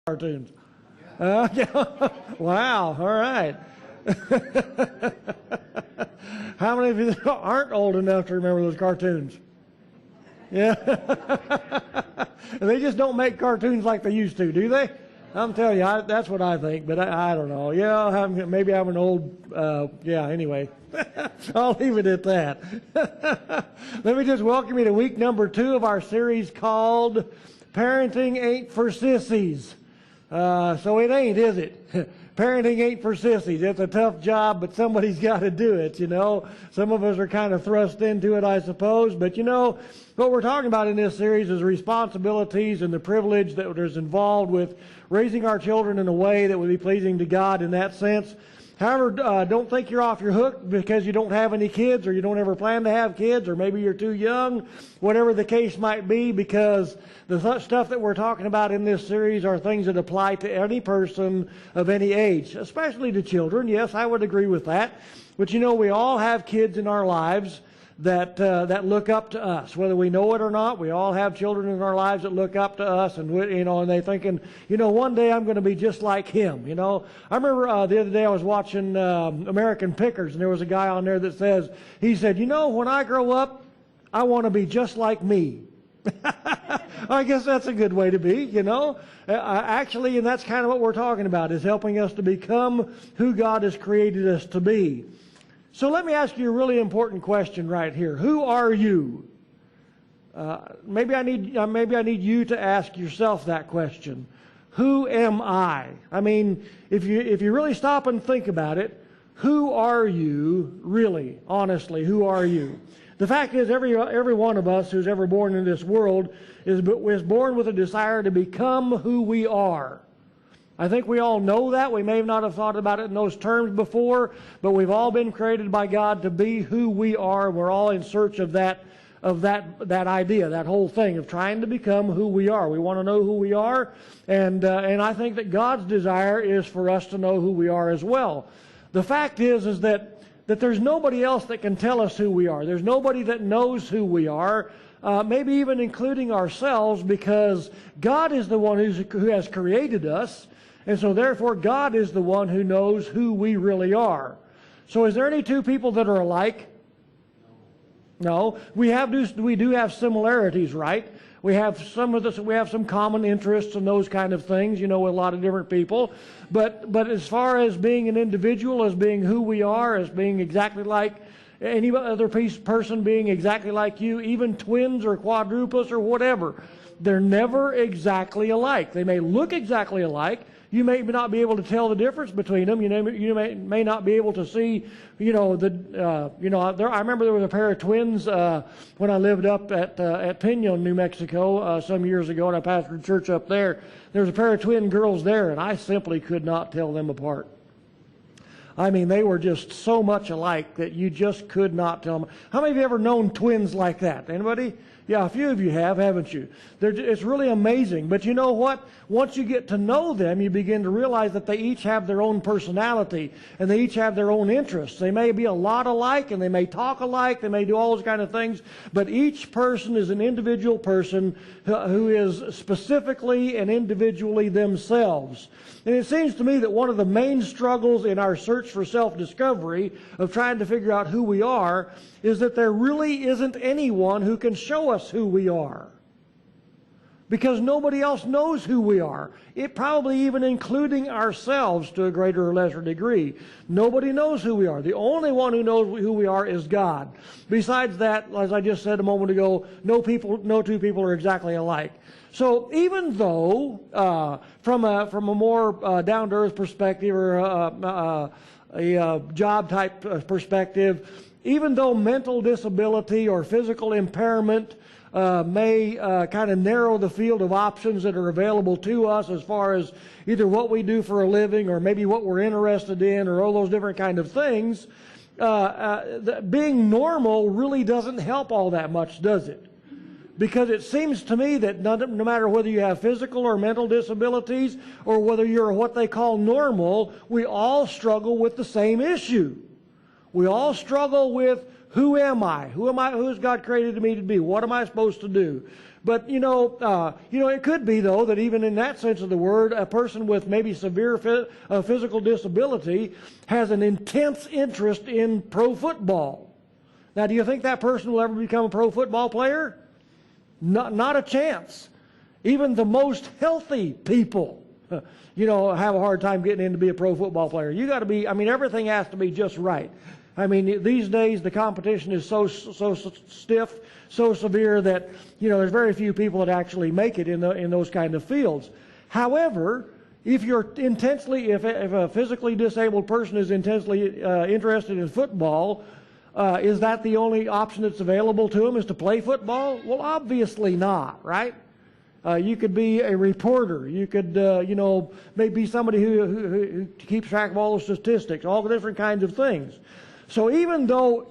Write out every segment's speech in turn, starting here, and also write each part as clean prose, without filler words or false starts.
cartoons. Wow, all right. How many of you aren't old enough to remember those cartoons? Yeah. They just don't make cartoons like they used to, do they? I'm telling you, that's what I think, but I don't know. Yeah, maybe I'm an old, anyway. I'll leave it at that. Let me just welcome you to week number 2 of our series called Parenting Ain't for Sissies. So it ain't, is it? Parenting ain't for sissies. It's a tough job, but somebody's got to do it, you know. Some of us are kind of thrust into it, I suppose. But, you know, what we're talking about in this series is responsibilities and the privilege that is involved with raising our children in a way that would be pleasing to God in that sense. However, don't think you're off your hook because you don't have any kids or you don't ever plan to have kids or maybe you're too young, whatever the case might be, because the stuff that we're talking about in this series are things that apply to any person of any age, especially to children. Yes, I would agree with that. But you know, we all have kids in our lives that look up to us, whether we know it or not. We all have children in our lives that look up to us, and and they thinking, one day I'm going to be just like him. I remember the other day I was watching American Pickers, and there was a guy on there that he said, when I grow up, I want to be just like me. I guess that's a good way to be, actually, and that's kind of what we're talking about, is helping us to become who God has created us to be. So let me ask you a really important question right here. Who are you? Maybe I need you to ask yourself that question. Who am I? I mean, if you really stop and think about it, who are you really? Honestly, who are you? The fact is, every one of us who's ever born in this world was born with a desire to become who we are. I think we all know that. We may not have thought about it in those terms before, but we've all been created by God to be who we are. We're all in search of that idea, that whole thing of trying to become who we are. We want to know who we are, and I think that God's desire is for us to know who we are as well. The fact is that there's nobody else that can tell us who we are. There's nobody that knows who we are, maybe even including ourselves, because God is the one who has created us. And so therefore, God is the one who knows who we really are. So is there any two people that are alike? No. We do have similarities, right? We have some common interests and those kind of things, with a lot of different people. But as far as being an individual, as being who we are, as being exactly like any other person being exactly like you, even twins or quadruplets or whatever, they're never exactly alike. They may look exactly alike. You may not be able to tell the difference between them. You may not be able to see, I remember there was a pair of twins when I lived up at Pinon, New Mexico, some years ago, and I pastored a church up there. There was a pair of twin girls there, and I simply could not tell them apart. I mean, they were just so much alike that you just could not tell them. How many of you ever known twins like that? Anybody? Yeah, a few of you have, haven't you? It's really amazing. But you know what? Once you get to know them, you begin to realize that they each have their own personality and they each have their own interests. They may be a lot alike and they may talk alike. They may do all those kind of things. But each person is an individual person who is specifically and individually themselves. And it seems to me that one of the main struggles in our search for self-discovery, of trying to figure out who we are, is that there really isn't anyone who can show us who we are. Because nobody else knows who we are. It probably even including ourselves to a greater or lesser degree. Nobody knows who we are. The only one who knows who we are is God. Besides that, as I just said a moment ago, no two people are exactly alike. So even though, from a more down-to-earth perspective or a job-type perspective, even though mental disability or physical impairment may kind of narrow the field of options that are available to us as far as either what we do for a living or maybe what we're interested in or all those different kind of things, being normal really doesn't help all that much, does it? Because it seems to me that no matter whether you have physical or mental disabilities or whether you're what they call normal, we all struggle with the same issue. We all struggle with, who am I? Who has God created me to be? What am I supposed to do? But it could be though that even in that sense of the word, a person with maybe severe physical disability has an intense interest in pro football. Now, do you think that person will ever become a pro football player? Not a chance. Even the most healthy people, have a hard time getting in to be a pro football player. You got to be. Everything has to be just right. These days the competition is so stiff, so severe that there's very few people that actually make it in those kind of fields. However, if a physically disabled person is intensely interested in football, is that the only option that's available to them, is to play football? Well, obviously not, right? You could be a reporter. You could, maybe somebody who keeps track of all the statistics, all the different kinds of things. So even though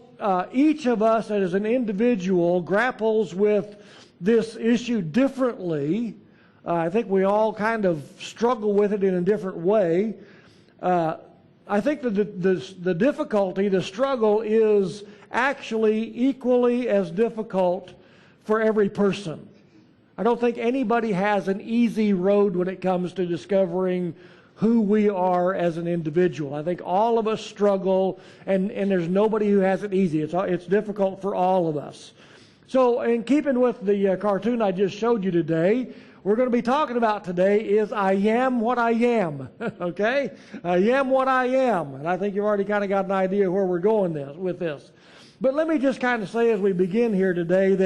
each of us as an individual grapples with this issue differently, I think we all kind of struggle with it in a different way. I think that the difficulty, the struggle is actually equally as difficult for every person. I don't think anybody has an easy road when it comes to discovering who we are as an individual. I think all of us struggle, and there's nobody who has it easy. It's difficult for all of us. So in keeping with the cartoon I just showed you today, we're going to be talking about today is I am what I am. Okay? I am what I am. And I think you've already kind of got an idea where we're going with this. But let me just kind of say as we begin here today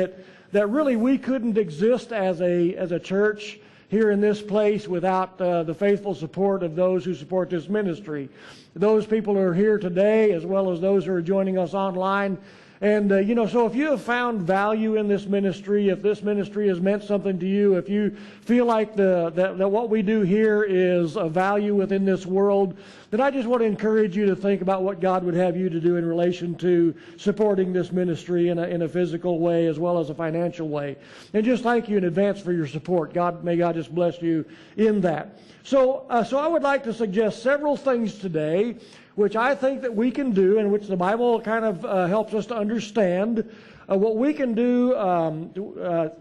that really we couldn't exist as a church here in this place without the faithful support of those who support this ministry. Those people who are here today, as well as those who are joining us online. And, so if you have found value in this ministry, if this ministry has meant something to you, if you feel like that what we do here is of value within this world, then I just want to encourage you to think about what God would have you to do in relation to supporting this ministry in a physical way as well as a financial way. And just thank you in advance for your support. May God just bless you in that. So I would like to suggest several things today which I think that we can do, and which the Bible kind of helps us to understand. What we can do,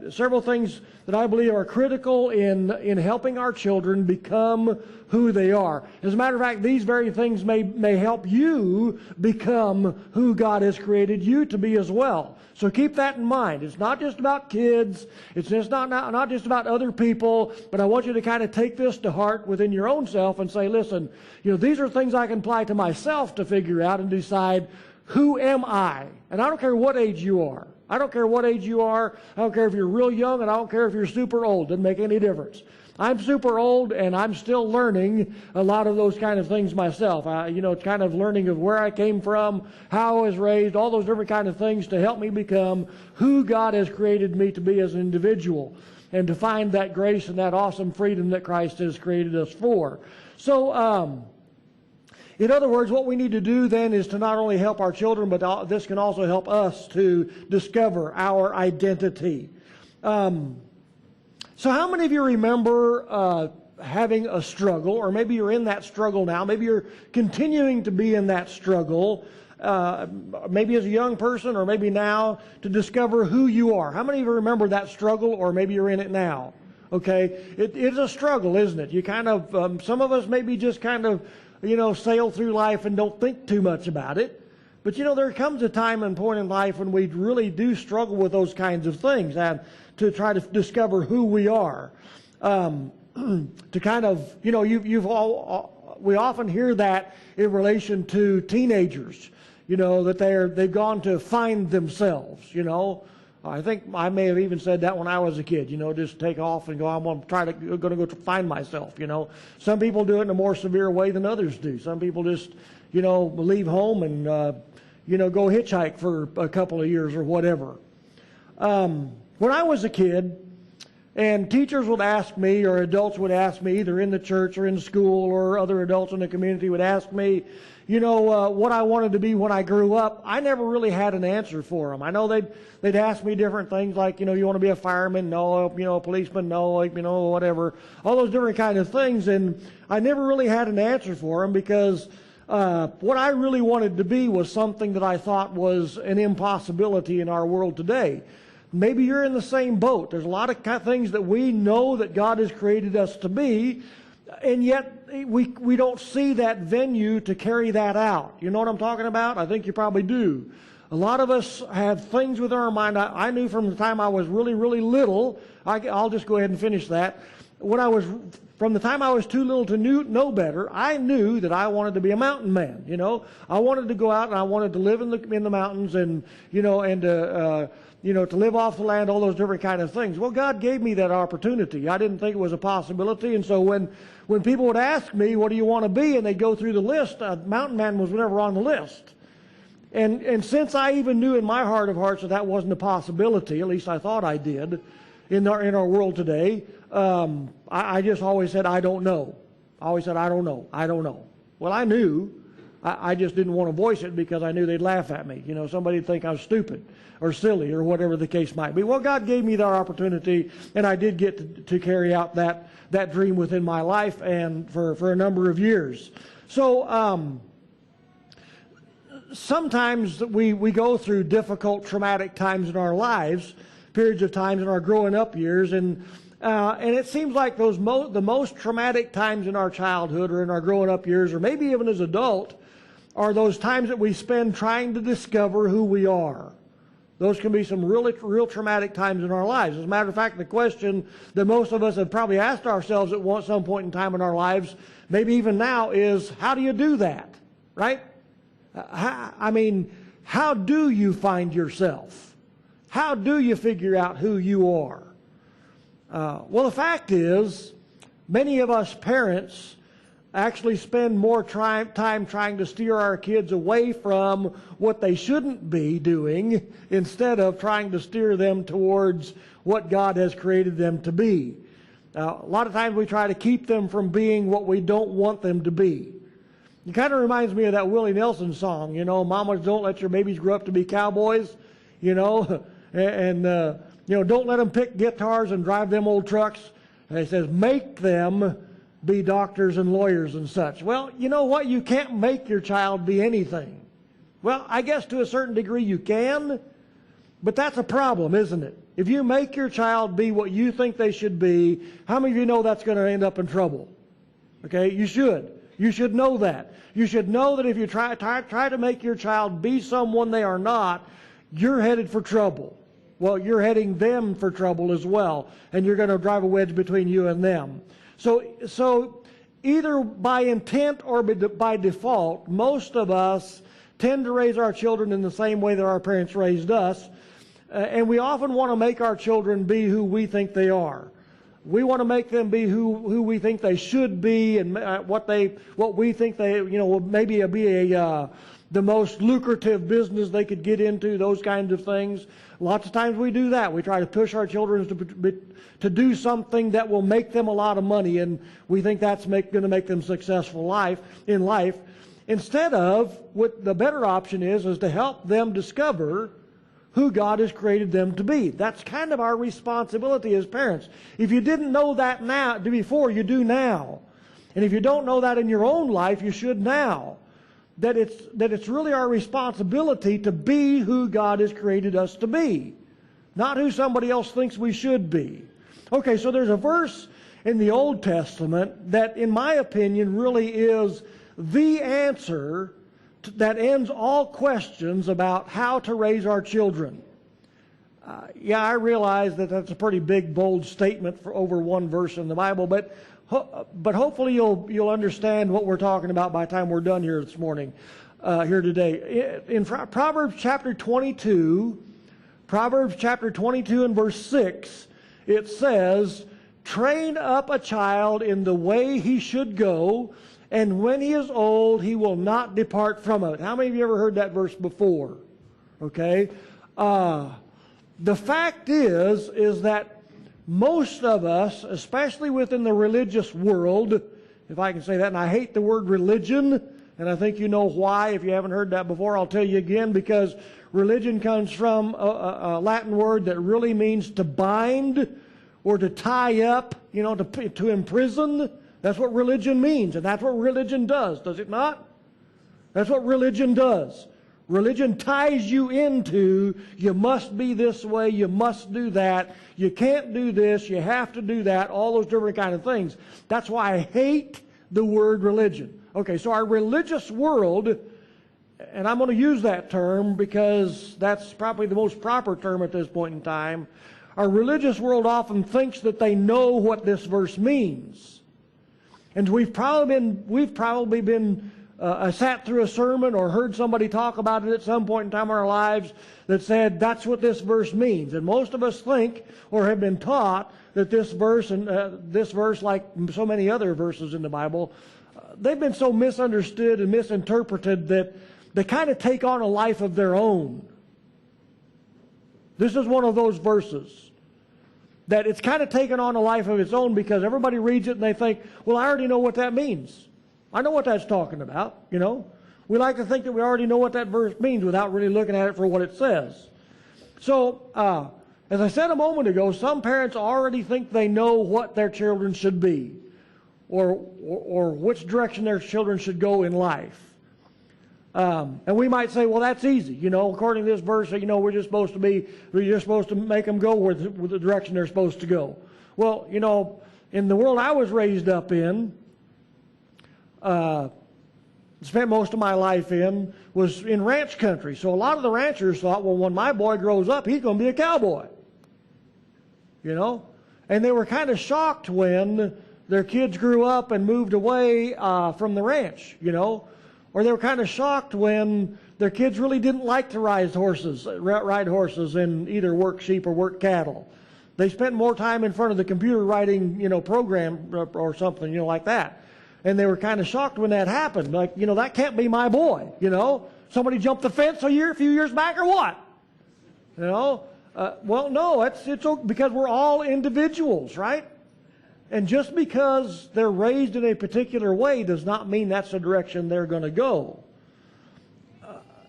several things that I believe are critical in helping our children become who they are. As a matter of fact, these very things may help you become who God has created you to be as well. So keep that in mind. It's not just about kids. It's just not just about other people. But I want you to kind of take this to heart within your own self and say, listen, these are things I can apply to myself to figure out and decide, who am I? And I don't care what age you are. I don't care what age you are. I don't care if you're real young, and I don't care if you're super old. Doesn't make any difference. I'm super old, and I'm still learning a lot of those kind of things myself. Kind of learning of where I came from, how I was raised, all those different kind of things to help me become who God has created me to be as an individual, and to find that grace and that awesome freedom that Christ has created us for. So, in other words, what we need to do then is to not only help our children, but this can also help us to discover our identity. So how many of you remember having a struggle, or maybe you're in that struggle now, maybe you're continuing to be in that struggle, maybe as a young person or maybe now, to discover who you are? How many of you remember that struggle, or maybe you're in it now? Okay, it's a struggle, isn't it? You kind of, some of us maybe just kind of, sail through life and don't think too much about it. But there comes a time and point in life when we really do struggle with those kinds of things, and to try to discover who we are. To kind of, we often hear that in relation to teenagers, that they've gone to find themselves, I think I may have even said that when I was a kid, just take off and go, I'm going to go find myself, Some people do it in a more severe way than others do. Some people just, leave home and, go hitchhike for a couple of years or whatever. When I was a kid, and teachers would ask me, or adults would ask me, either in the church or in school, or other adults in the community would ask me, what I wanted to be when I grew up, I never really had an answer for them. I know they'd ask me different things like, you want to be a fireman? No. A policeman? No. Whatever. All those different kind of things. And I never really had an answer for them because what I really wanted to be was something that I thought was an impossibility in our world today. Maybe you're in the same boat. There's a lot of things that we know that God has created us to be, and yet we don't see that venue to carry that out. You know what I'm talking about? I think you probably do. A lot of us have things within our mind. I knew from the time I was really, really little. I'll just go ahead and finish that. From the time I was too little to know better, I knew that I wanted to be a mountain man. You know, I wanted to go out and I wanted to live in the mountains, and to live off the land, all those different kind of things. Well, God gave me that opportunity. I didn't think it was a possibility, and so when people would ask me, "What do you want to be?" and they'd go through the list, mountain man was never on the list. And since I even knew in my heart of hearts that wasn't a possibility, at least I thought I did, in our world today, I just always said, "I don't know." I always said, "I don't know. I don't know." Well, I knew. I just didn't want to voice it because I knew they'd laugh at me. You know, somebody'd think I was stupid or silly or whatever the case might be. Well, God gave me that opportunity, and I did get to carry out that dream within my life, and for a number of years. So sometimes we go through difficult, traumatic times in our lives, periods of times in our growing up years, and it seems like the most traumatic times in our childhood or in our growing up years, or maybe even as adult, are those times that we spend trying to discover who we are. Those can be some real traumatic times in our lives. As a matter of fact, the question that most of us have probably asked ourselves at some point in time in our lives, maybe even now, is how do you do that, right? How do you find yourself? How do you figure out who you are? Well, the fact is, many of us parents actually spend more time trying to steer our kids away from what they shouldn't be doing instead of trying to steer them towards what God has created them to be. A lot of times we try to keep them from being what we don't want them to be. It kind of reminds me of that Willie Nelson song, you know, "Mamas, don't let your babies grow up to be cowboys," you know, and don't let them pick guitars and drive them old trucks. And he says, make them be doctors and lawyers and such. Well, you know what? You can't make your child be anything. Well, I guess to a certain degree you can, but that's a problem, isn't it? If you make your child be what you think they should be, how many of you know that's going to end up in trouble? Okay, you should. You should know that. You should know that if you try to make your child be someone they are not, you're headed for trouble. Well, you're heading them for trouble as well, and you're going to drive a wedge between you and them. So either by intent or by default, most of us tend to raise our children in the same way that our parents raised us, and we often want to make our children be who we think they are. We want to make them be who we think they should be, and what we think they maybe be the most lucrative business they could get into, those kinds of things. Lots of times we do that. We try to push our children to do something that will make them a lot of money, and we think that's going to make them successful in life. Instead of, what the better option is to help them discover who God has created them to be. That's kind of our responsibility as parents. If you didn't know that before, you do now. And if you don't know that in your own life, you should now. That it's really our responsibility to be who God has created us to be, not who somebody else thinks we should be. Okay, so there's a verse in the Old Testament that, in my opinion, really is the answer that ends all questions about how to raise our children. I realize that that's a pretty big, bold statement for over one verse in the Bible, but hopefully you'll understand what we're talking about by the time we're done here this morning, here today. In Proverbs chapter 22 and verse 6, it says, "Train up a child in the way he should go, and when he is old, he will not depart from it." How many of you ever heard that verse before? Okay. The fact is that most of us, especially within the religious world, if I can say that, and I hate the word religion, and I think you know why. If you haven't heard that before, I'll tell you again, because religion comes from a Latin word that really means to bind or to tie up, to imprison. That's what religion means, and that's what religion does it not? That's what religion does. Religion ties you into, you must be this way, you must do that, you can't do this, you have to do that, all those different kind of things. That's why I hate the word religion. Okay, so our religious world, and I'm going to use that term because that's probably the most proper term at this point in time, our religious world often thinks that they know what this verse means. And we've probably been sat through a sermon or heard somebody talk about it at some point in time in our lives that said that's what this verse means. And most of us think or have been taught that this verse, like so many other verses in the Bible, they've been so misunderstood and misinterpreted that they kind of take on a life of their own. This is one of those verses that it's kind of taken on a life of its own because everybody reads it and they think, well, I already know what that means. I know what that's talking about, you know. We like to think that we already know what that verse means without really looking at it for what it says. So, as I said a moment ago, some parents already think they know what their children should be or which direction their children should go in life. And we might say, well, that's easy. You know, according to this verse, you know, we're just supposed to make them go with the direction they're supposed to go. Well, you know, in the world I was raised up in, spent most of my life in, was in ranch country. So a lot of the ranchers thought, well, when my boy grows up, he's going to be a cowboy. You know? And they were kind of shocked when their kids grew up and moved away from the ranch, you know? Or they were kind of shocked when their kids really didn't like to ride horses and either work sheep or work cattle. They spent more time in front of the computer writing, you know, program or something, you know, like that. And they were kind of shocked when that happened. Like, you know, that can't be my boy, you know. Somebody jumped the fence a few years back or what? You know? Well, no, it's because we're all individuals, right? And just because they're raised in a particular way does not mean that's the direction they're going to go.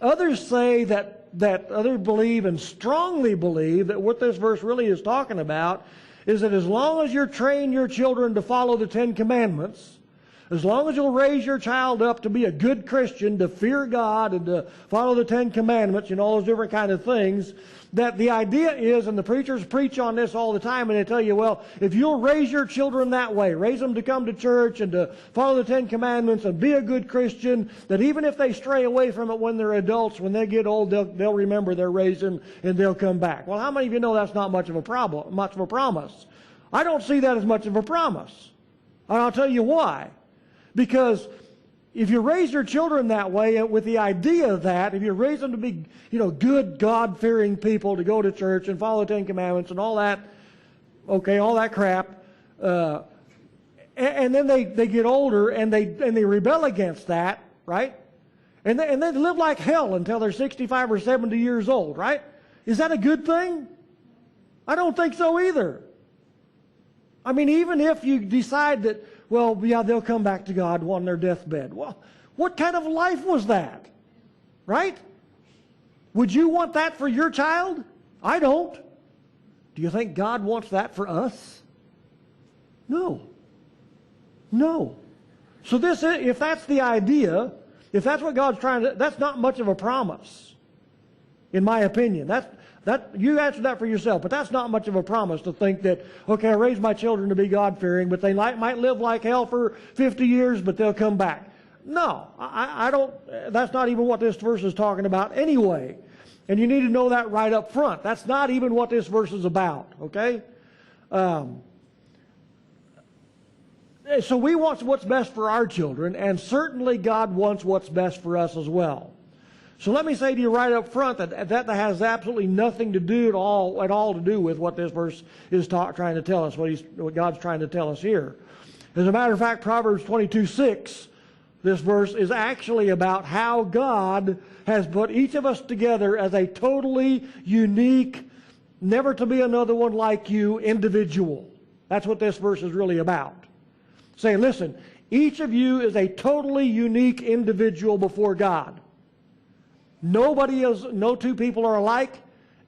Others say that others believe and strongly believe that what this verse really is talking about is that as long as you train your children to follow the Ten Commandments, as long as you'll raise your child up to be a good Christian, to fear God and to follow the Ten Commandments and all those different kind of things, that the idea is, and the preachers preach on this all the time, and they tell you, well, if you'll raise your children that way, raise them to come to church and to follow the Ten Commandments and be a good Christian, that even if they stray away from it when they're adults, when they get old, they'll remember their raising and they'll come back. Well, how many of you know that's not much of a promise? I don't see that as much of a promise. And I'll tell you why. Because if you raise your children that way with the idea that, if you raise them to be, you know, good, God-fearing people, to go to church and follow the Ten Commandments and all that, okay, all that crap, and then they get older and they rebel against that, right? And they live like hell until they're 65 or 70 years old, right? Is that a good thing? I don't think so either. I mean, even if you decide that, well, yeah, they'll come back to God on their deathbed. Well, what kind of life was that? Right? Would you want that for your child? I don't. Do you think God wants that for us? No. No. So if that's the idea, if that's what God's trying to, that's not much of a promise, in my opinion. You answer that for yourself, but that's not much of a promise to think that, okay, I raised my children to be God-fearing, but they might live like hell for 50 years, but they'll come back. No, I don't, that's not even what this verse is talking about anyway. And you need to know that right up front. That's not even what this verse is about, okay? So we want what's best for our children, and certainly God wants what's best for us as well. So let me say to you right up front that has absolutely nothing to do at all to do with what this verse is trying to tell us, what God's trying to tell us here. As a matter of fact, Proverbs 22:6, this verse is actually about how God has put each of us together as a totally unique, never to be another one like you individual. That's what this verse is really about. Saying, listen, each of you is a totally unique individual before God. No two people are alike,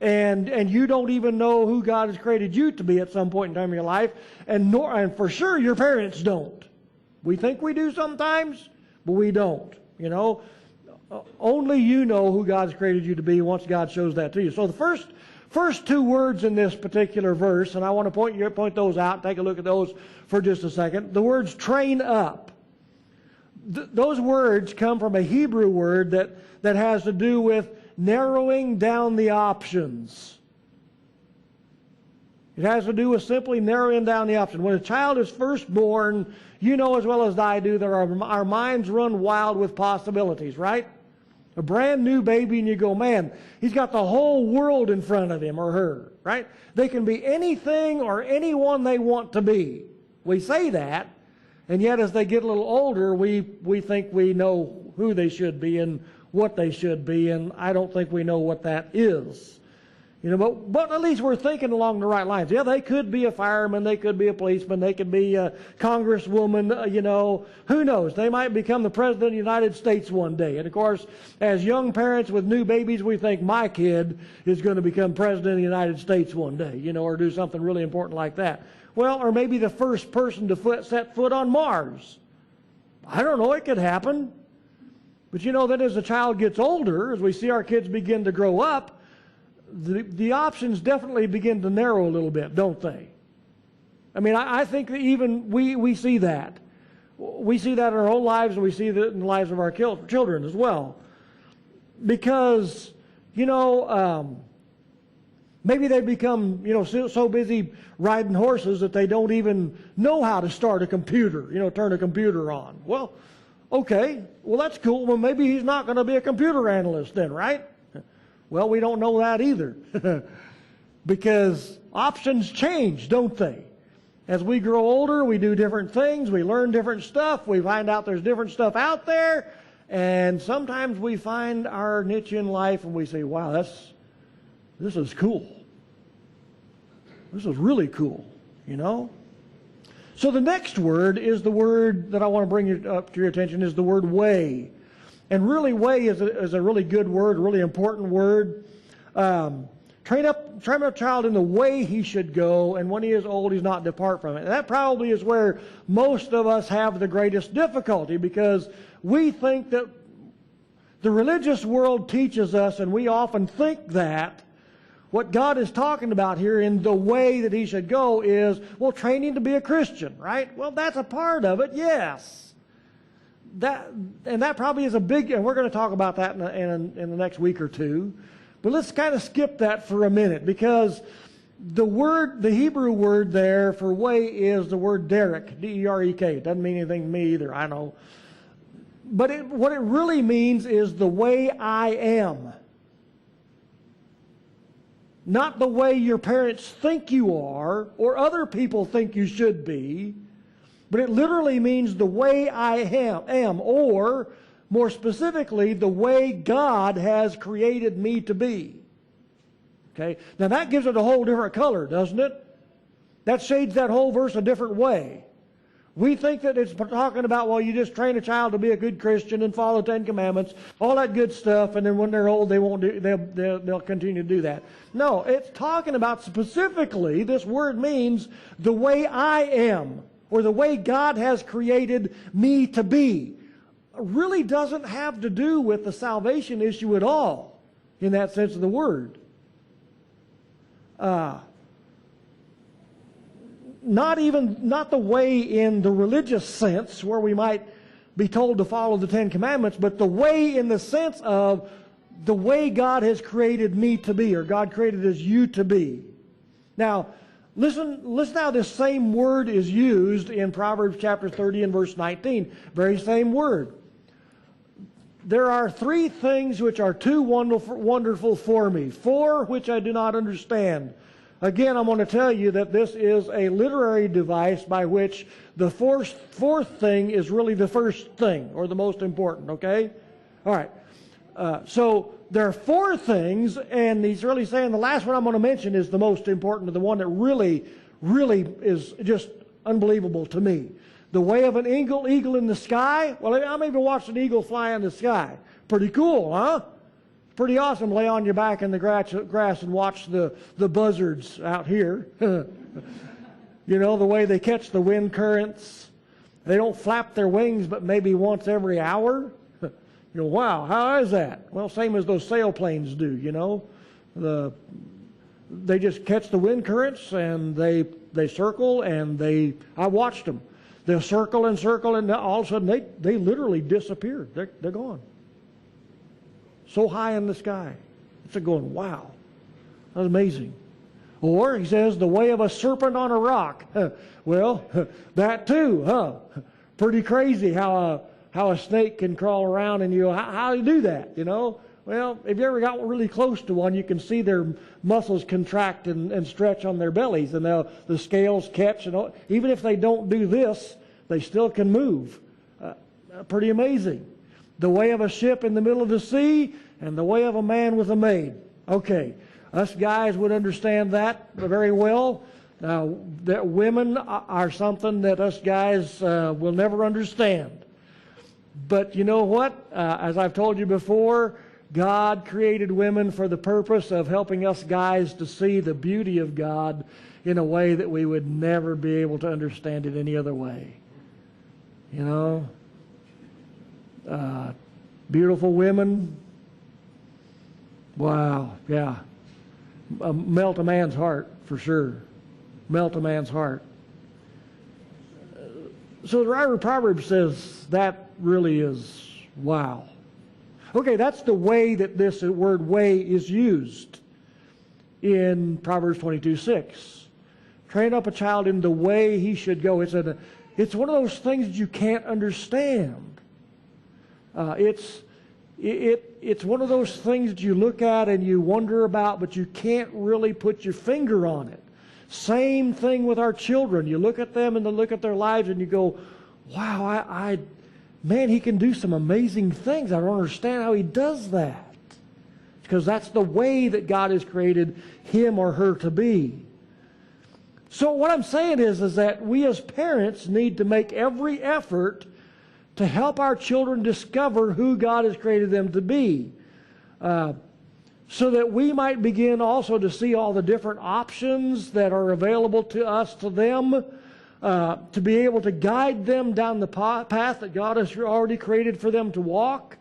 and you don't even know who God has created you to be at some point in time in your life, and for sure your parents don't. We think we do sometimes, but we don't. You know, Only you know who God's created you to be once God shows that to you. So the first two words in this particular verse, and I want to point those out, take a look at those for just a second. The words train up. Those words come from a Hebrew word that has to do with narrowing down the options. It has to do with simply narrowing down the options. When a child is first born, you know as well as I do that our minds run wild with possibilities, right? A brand new baby and you go, man, he's got the whole world in front of him or her, right? They can be anything or anyone they want to be. We say that, and yet as they get a little older, we think we know who they should be and what they should be, and I don't think we know what that is. But at least we're thinking along the right lines. Yeah, they could be a fireman, they could be a policeman, they could be a congresswoman, who knows? They might become the president of the United States one day. And of course, as young parents with new babies, we think my kid is going to become president of the United States one day, or do something really important like that. Well, or maybe the first person to set foot on Mars. I don't know, it could happen. But that as the child gets older, as we see our kids begin to grow up, the options definitely begin to narrow a little bit, don't they? I mean, I think that even we see that. We see that in our own lives, and we see that in the lives of our children as well. Because, maybe they become, so busy riding horses that they don't even know how to start a computer, turn a computer on. Well, okay, well, that's cool. Well, maybe he's not going to be a computer analyst then, right? Well, we don't know that either. Because options change, don't they? As we grow older, we do different things, we learn different stuff, we find out there's different stuff out there, and sometimes we find our niche in life and we say, wow, this is cool. This is really cool, So the next word is the word that I want to bring up to your attention is the word way. And really, way is a really good word, a really important word. Train up a child in the way he should go, and when he is old, he's not depart from it. And that probably is where most of us have the greatest difficulty, because we think that the religious world teaches us, and we often think that what God is talking about here in the way that he should go is, training to be a Christian, right? Well, that's a part of it, yes. That probably is a big, and we're going to talk about that in the next week or two. But let's kind of skip that for a minute, because the Hebrew word there for way is the word derek, D-E-R-E-K. It doesn't mean anything to me either, I know. But what it really means is the way I am. Not the way your parents think you are or other people think you should be. But it literally means the way I am, or more specifically, the way God has created me to be. Okay? Now that gives it a whole different color, doesn't it? That shades that whole verse a different way. We think that it's talking about, you just train a child to be a good Christian and follow the Ten Commandments, all that good stuff, and then when they're old, they'll continue to do that. No, it's talking about specifically, this word means the way I am, or the way God has created me to be. Really doesn't have to do with the salvation issue at all, in that sense of the word. Not the way in the religious sense, where we might be told to follow the Ten Commandments, but the way in the sense of the way God has created me to be, or God created as you to be. Now, listen how this same word is used in Proverbs chapter 30 and verse 19. Very same word. There are three things which are too wonderful for me, four which I do not understand. Again, I'm going to tell you that this is a literary device by which the fourth thing is really the first thing, or the most important, okay? All right. So there are four things, and he's really saying the last one I'm going to mention is the most important, the one that really, really is just unbelievable to me. The way of an eagle in the sky. Well, I'm even watched an eagle fly in the sky. Pretty cool, huh? Pretty awesome. Lay on your back in the grass and watch the buzzards out here. The way they catch the wind currents. They don't flap their wings but maybe once every hour. You go, wow, how is that? Well, same as those sailplanes do, you know. They just catch the wind currents and they circle and I watched them. They'll circle and circle and all of a sudden they literally disappear. They're gone. So high in the sky. It's going, wow, that's amazing. Or he says, the way of a serpent on a rock. Well, that too, huh? Pretty crazy how a snake can crawl around and you go, how do you do that, you know? Well, if you ever got really close to one, you can see their muscles contract and stretch on their bellies, and the scales catch. And even if they don't do this, they still can move. Pretty amazing. The way of a ship in the middle of the sea, and the way of a man with a maid. Okay, us guys would understand that very well. Now, that women are something that us guys will never understand. But you know what? As I've told you before, God created women for the purpose of helping us guys to see the beauty of God in a way that we would never be able to understand it any other way. You know? Beautiful women. Wow, yeah. Melt a man's heart, for sure. Melt a man's heart. So the writer of Proverbs says that really is wow. Okay, that's the way that this word way is used in Proverbs 22:6. Train up a child in the way he should go. It's one of those things that you can't understand. It's one of those things that you look at and you wonder about, but you can't really put your finger on it. Same thing with our children. You look at them and look at their lives and you go, wow, man, he can do some amazing things. I don't understand how he does that. Because that's the way that God has created him or her to be. So what I'm saying is that we as parents need to make every effort to help our children discover who God has created them to be. So that we might begin also to see all the different options that are available to us, to them, to be able to guide them down the path that God has already created for them to walk.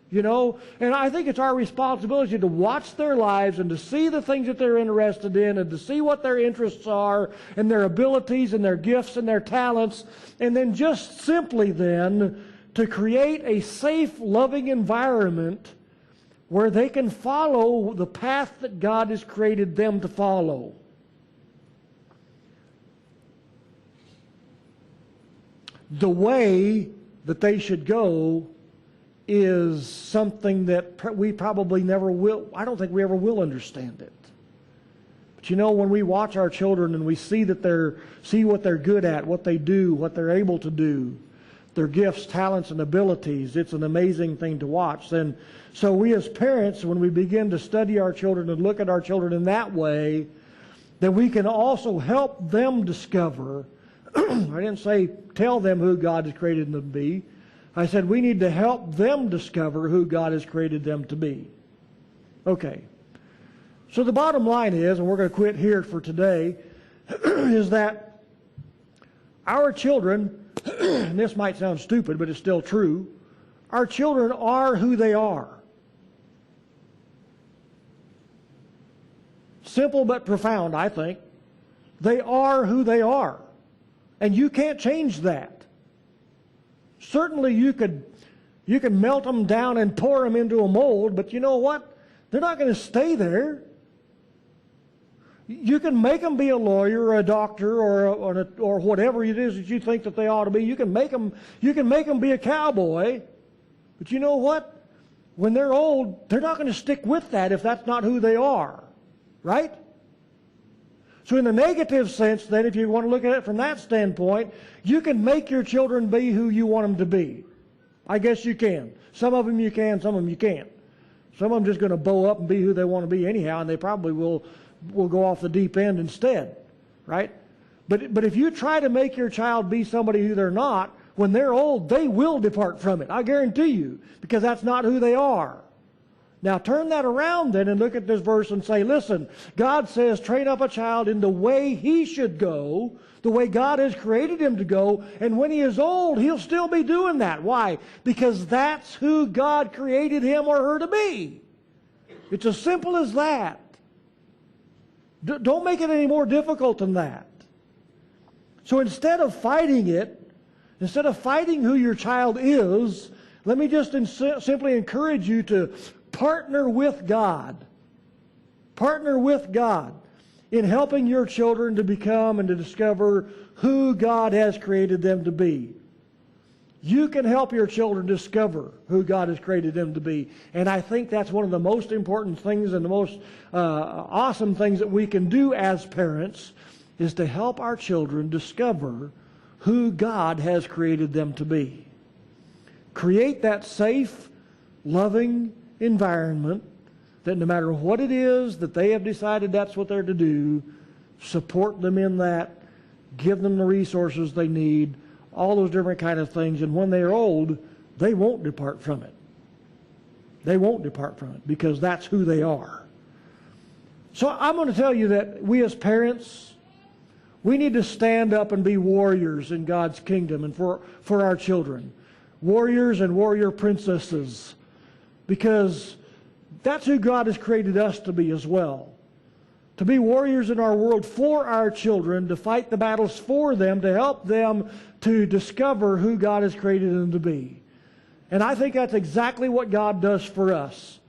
You know, and I think it's our responsibility to watch their lives and to see the things that they're interested in and to see what their interests are and their abilities and their gifts and their talents, and then just simply then to create a safe, loving environment where they can follow the path that God has created them to follow. The way that they should go is something that we probably never will. I don't think we ever will understand it. But you know, when we watch our children and we see what they're good at, what they do, what they're able to do, their gifts, talents, and abilities, it's an amazing thing to watch. And so we as parents, when we begin to study our children and look at our children in that way, then we can also help them discover. I didn't say tell them who God has created them to be. I said we need to help them discover who God has created them to be. Okay. So the bottom line is, and we're going to quit here for today, is that our children, and this might sound stupid, but it's still true, our children are who they are. Simple but profound, I think. They are who they are. And you can't change that. Certainly you can melt them down and pour them into a mold, but you know what? They're not going to stay there. You can make them be a lawyer or a doctor or whatever it is that you think that they ought to be. You can make them be a cowboy, but you know what? When they're old, they're not going to stick with that if that's not who they are, right? So in the negative sense, then, if you want to look at it from that standpoint, you can make your children be who you want them to be. I guess you can. Some of them you can, some of them you can't. Some of them just going to bow up and be who they want to be anyhow, and they probably will go off the deep end instead, right? But if you try to make your child be somebody who they're not, when they're old, they will depart from it. I guarantee you, because that's not who they are. Now turn that around then and look at this verse and say, listen, God says train up a child in the way he should go, the way God has created him to go, and when he is old, he'll still be doing that. Why? Because that's who God created him or her to be. It's as simple as that. Don't make it any more difficult than that. So instead of fighting it, instead of fighting who your child is, let me just simply encourage you to partner with God. Partner with God in helping your children to become and to discover who God has created them to be. You can help your children discover who God has created them to be. And I think that's one of the most important things and the most awesome things that we can do as parents is to help our children discover who God has created them to be. Create that safe, loving environment that no matter what it is that they have decided that's what they're to do, support them in that, give them the resources they need, all those different kind of things. And when they're old, they won't depart from it. They won't depart from it because that's who they are. So I'm going to tell you that we as parents, we need to stand up and be warriors in God's kingdom and for our children. Warriors and warrior princesses, because that's who God has created us to be as well. To be warriors in our world for our children, to fight the battles for them, to help them to discover who God has created them to be. And I think that's exactly what God does for us.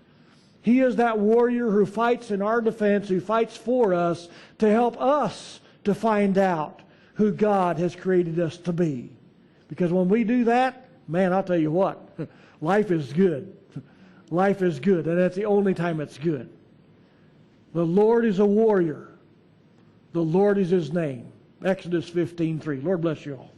He is that warrior who fights in our defense, who fights for us to help us to find out who God has created us to be. Because when we do that, man, I'll tell you what, life is good. Life is good, and that's the only time it's good. The Lord is a warrior. The Lord is his name. Exodus 15:3. Lord bless you all.